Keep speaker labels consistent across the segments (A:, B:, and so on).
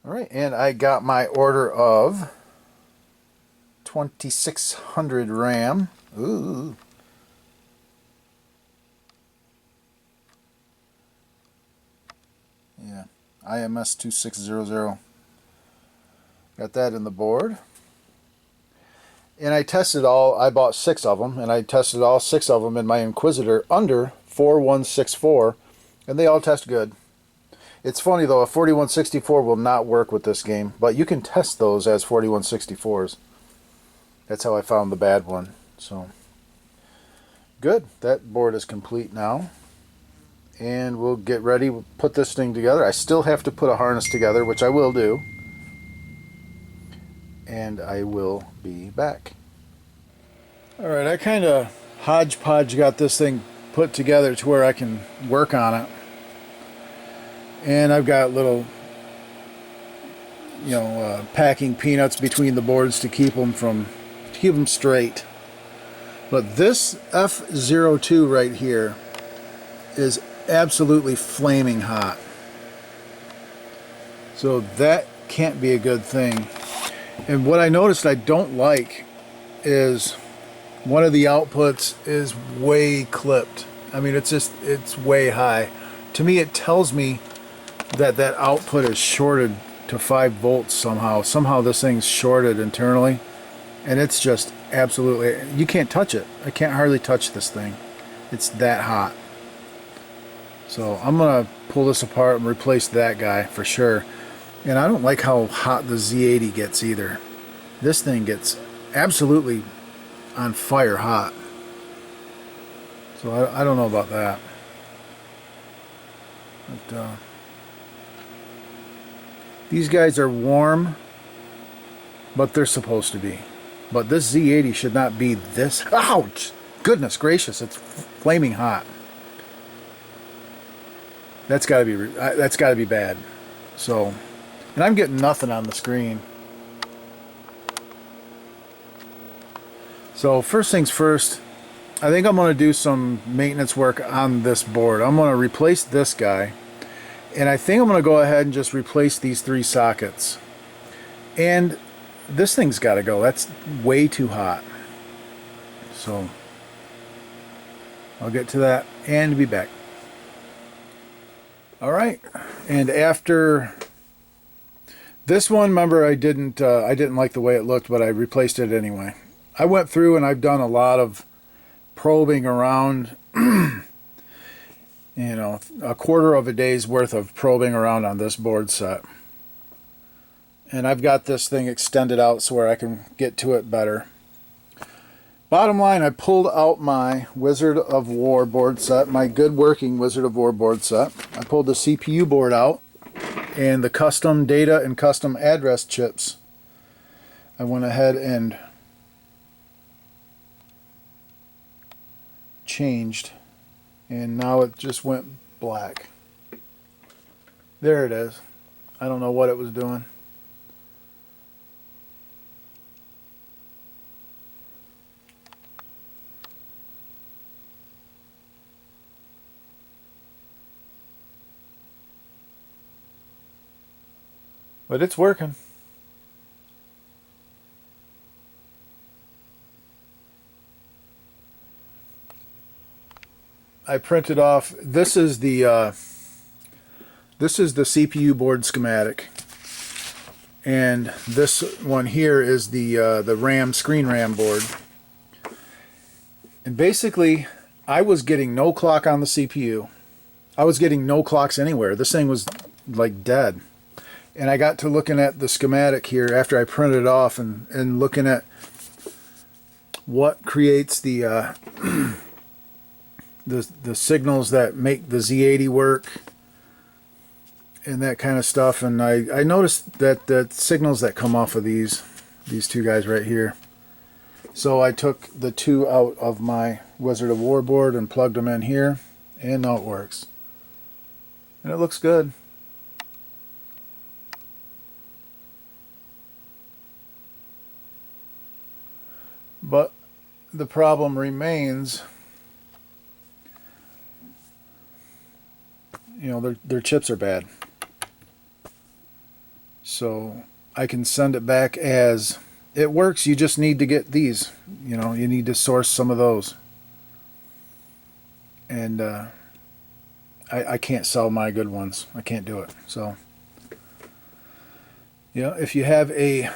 A: All right, and I got my order of 2600 RAM. Ooh. Yeah, IMS 2600. Got that in the board. And I tested I bought 6 of them, and I tested all 6 of them in my Inquisitor under 4164, and they all test good. It's funny though, a 4164 will not work with this game, but you can test those as 4164s. That's how I found the bad one. So, good. That board is complete now. And we'll get ready, we'll put this thing together. I still have to put a harness together, which I will do. And I will be back. Alright, I kind of hodgepodge got this thing put together to where I can work on it. And I've got little, packing peanuts between the boards to keep them straight. But this F02 right here is absolutely flaming hot. So that can't be a good thing. And what I noticed I don't like is one of the outputs is way clipped. I mean, it's way high. To me, it tells me that output is shorted to 5 volts somehow. Somehow this thing's shorted internally, and it's just absolutely, you can't touch it. I can't hardly touch this thing. It's that hot. So I'm gonna pull this apart and replace that guy for sure. And I don't like how hot the Z80 gets either. This thing gets absolutely on fire hot. So I don't know about that. But, these guys are warm, but they're supposed to be. But this Z80 should not be this. Ouch! Goodness gracious, it's flaming hot. That's got to be bad. So, and I'm getting nothing on the screen. So first things first, I think I'm going to do some maintenance work on this board. I'm going to replace this guy. And I think I'm going to go ahead and just replace these 3 sockets. And this thing's got to go. That's way too hot. So I'll get to that and be back. Alright, and after this one, remember I didn't like the way it looked, but I replaced it anyway. I went through and I've done a lot of probing around. A quarter of a day's worth of probing around on this board set. And I've got this thing extended out so where I can get to it better. Bottom line, I pulled out my Wizard of War board set, my good working Wizard of War board set. I pulled the CPU board out and the custom data and custom address chips. I went ahead and changed. And now it just went black. There it is. I don't know what it was doing. But it's working. I printed off, this is the CPU board schematic, and this one here is the screen RAM board. And basically I was getting no clock on the CPU. I was getting no clocks anywhere. This thing was like dead. And I got to looking at the schematic here after I printed it off and looking at what creates the the signals that make the Z80 work and that kind of stuff. And I noticed that the signals that come off of these 2 guys right here. So I took the 2 out of my Wizard of War board and plugged them in here, and now it works. And it looks good. But the problem remains, their chips are bad. So I can send it back as it works. You just need to get these. You know, you need to source some of those. And I can't sell my good ones. I can't do it. So, yeah, if you have any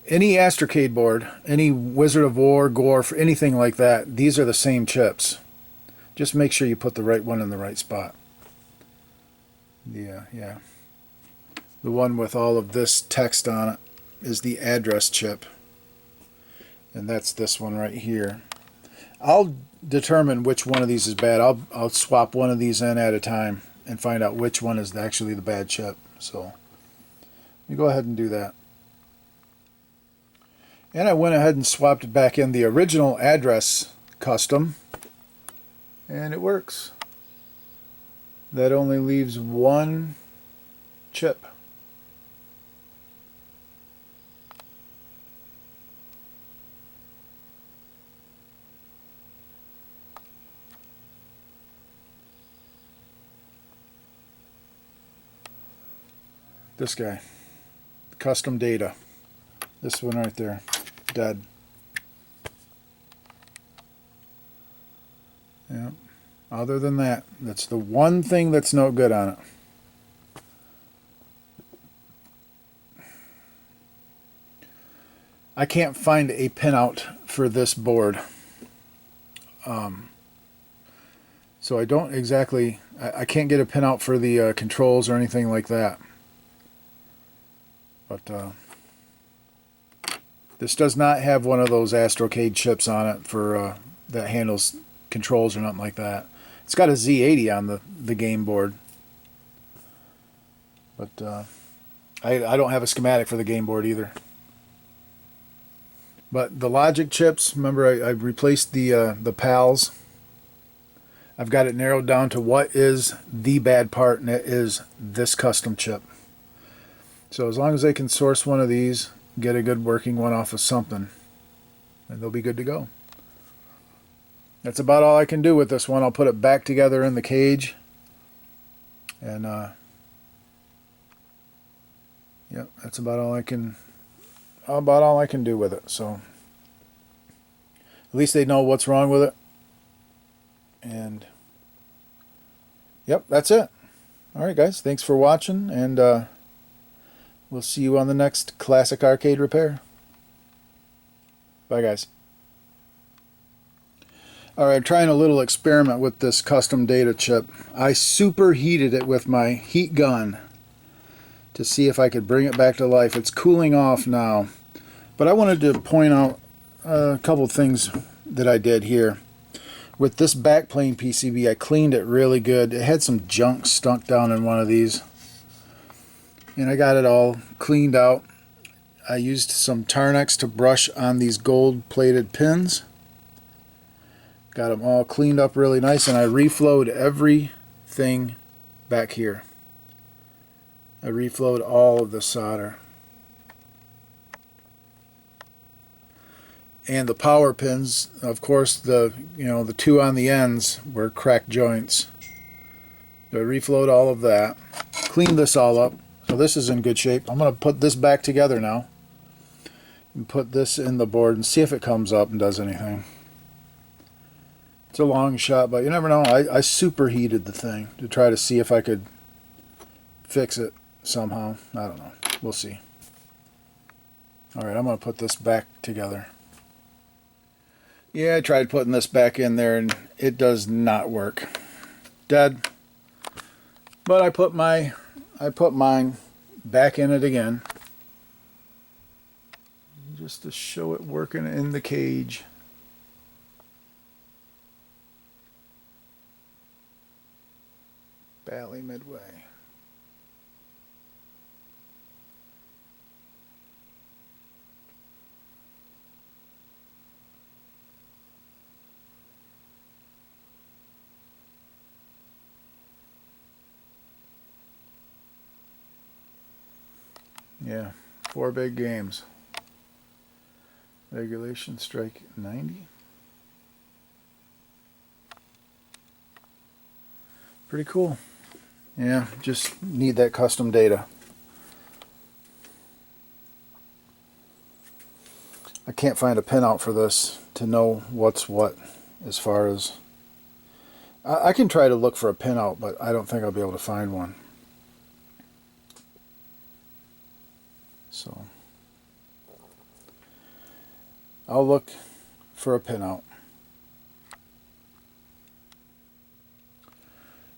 A: Astrocade board, any Wizard of War, Gore, for anything like that, these are the same chips. Just make sure you put the right one in the right spot. Yeah. The one with all of this text on it is the address chip. And that's this one right here. I'll determine which one of these is bad. I'll swap one of these in at a time and find out which one is actually the bad chip. So you go ahead and do that. And I went ahead and swapped it back in the original address custom, and it works. That only leaves one chip. This guy, custom data. This one right there, dead. Yeah. Other than that, that's the one thing that's no good on it. I can't find a pinout for this board. So I don't exactly, I can't get a pinout for the controls or anything like that. But this does not have one of those Astrocade chips on it for that handles controls or nothing like that. It's got a Z80 on the game board. But I don't have a schematic for the game board either. But the logic chips, remember I replaced the PALs. I've got it narrowed down to what is the bad part, and it is this custom chip. So as long as they can source one of these, get a good working one off of something, and they'll be good to go. That's about all I can do with this one. I'll put it back together in the cage, and yep, that's about all I can do with it. So at least they know what's wrong with it. And yep, that's it. All right, guys, thanks for watching, and we'll see you on the next Classic Arcade Repair. Bye, guys. All right, trying a little experiment with this custom data chip. I superheated it with my heat gun to see if I could bring it back to life. It's cooling off now, but I wanted to point out a couple things that I did here. With this backplane PCB, I cleaned it really good. It had some junk stuck down in one of these, and I got it all cleaned out. I used some Tarnex to brush on these gold-plated pins. Got them all cleaned up really nice, and I reflowed everything back here. I reflowed all of the solder. And the power pins, of course, the two on the ends were cracked joints. So I reflowed all of that. Cleaned this all up. So this is in good shape. I'm going to put this back together now and put this in the board and see if it comes up and does anything. It's a long shot, but you never know. I superheated the thing to try to see if I could fix it somehow. I don't know. We'll see. Alright, I'm going to put this back together. Yeah, I tried putting this back in there and it does not work. Dead. But I put mine back in it again, just to show it working in the cage. Bally Midway. Yeah, 4 big games. Regulation strike 90. Pretty cool. Yeah, just need that custom data. I can't find a pinout for this to know what's what as far as... I can try to look for a pinout, but I don't think I'll be able to find one. So I'll look for a pinout.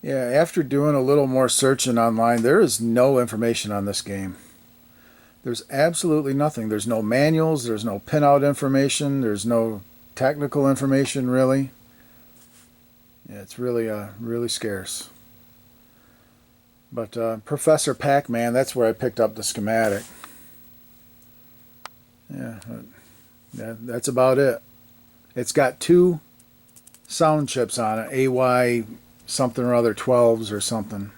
A: Yeah, after doing a little more searching online, there is no information on this game. There's absolutely nothing. There's no manuals, there's no pinout information, there's no technical information really. Yeah, it's really really scarce. But Professor Pac-Man, that's where I picked up the schematic. Yeah, that's about it. It's got 2 sound chips on it, AY something or other 12s or something.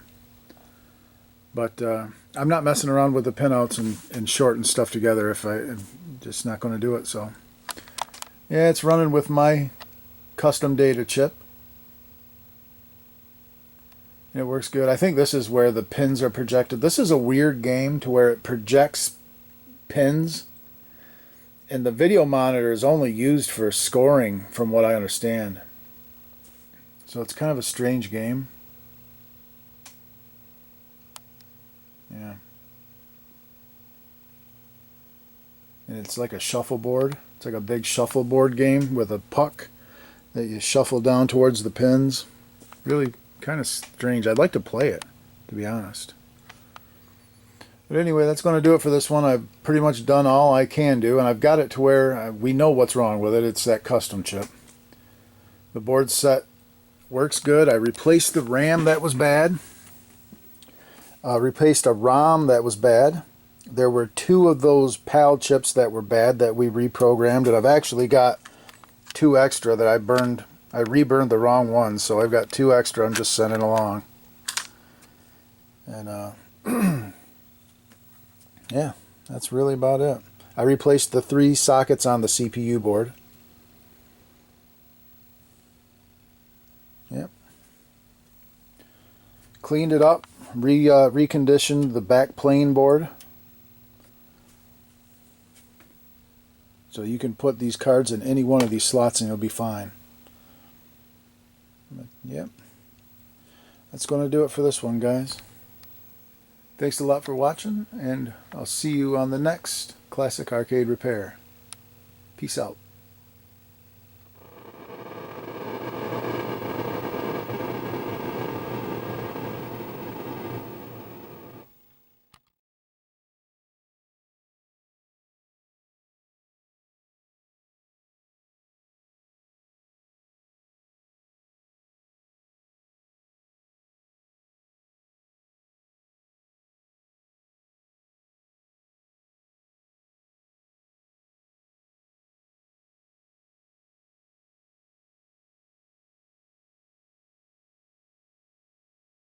A: But I'm not messing around with the pinouts and shorting stuff together if I'm just not going to do it. So yeah, it's running with my custom data chip. It works good. I think this is where the pins are projected. This is a weird game to where it projects pins, and the video monitor is only used for scoring from what I understand. So it's kind of a strange game. Yeah. And it's like a shuffleboard. It's like a big shuffleboard game with a puck that you shuffle down towards the pins. Really kind of strange. I'd like to play it, to be honest. But anyway, that's going to do it for this one. I've pretty much done all I can do, and I've got it to where we know what's wrong with it. It's that custom chip. The board set works good. I replaced the RAM that was bad. Replaced a ROM that was bad. There were 2 of those PAL chips that were bad that we reprogrammed, and I've actually got 2 extra that I burned. I reburned the wrong ones, so I've got 2 extra I'm just sending along. And yeah, that's really about it. I replaced the 3 sockets on the CPU board. Yep. Cleaned it up, reconditioned the back plane board. So you can put these cards in any one of these slots and you'll be fine. But, yep. That's going to do it for this one, guys. Thanks a lot for watching, and I'll see you on the next Classic Arcade Repair. Peace out.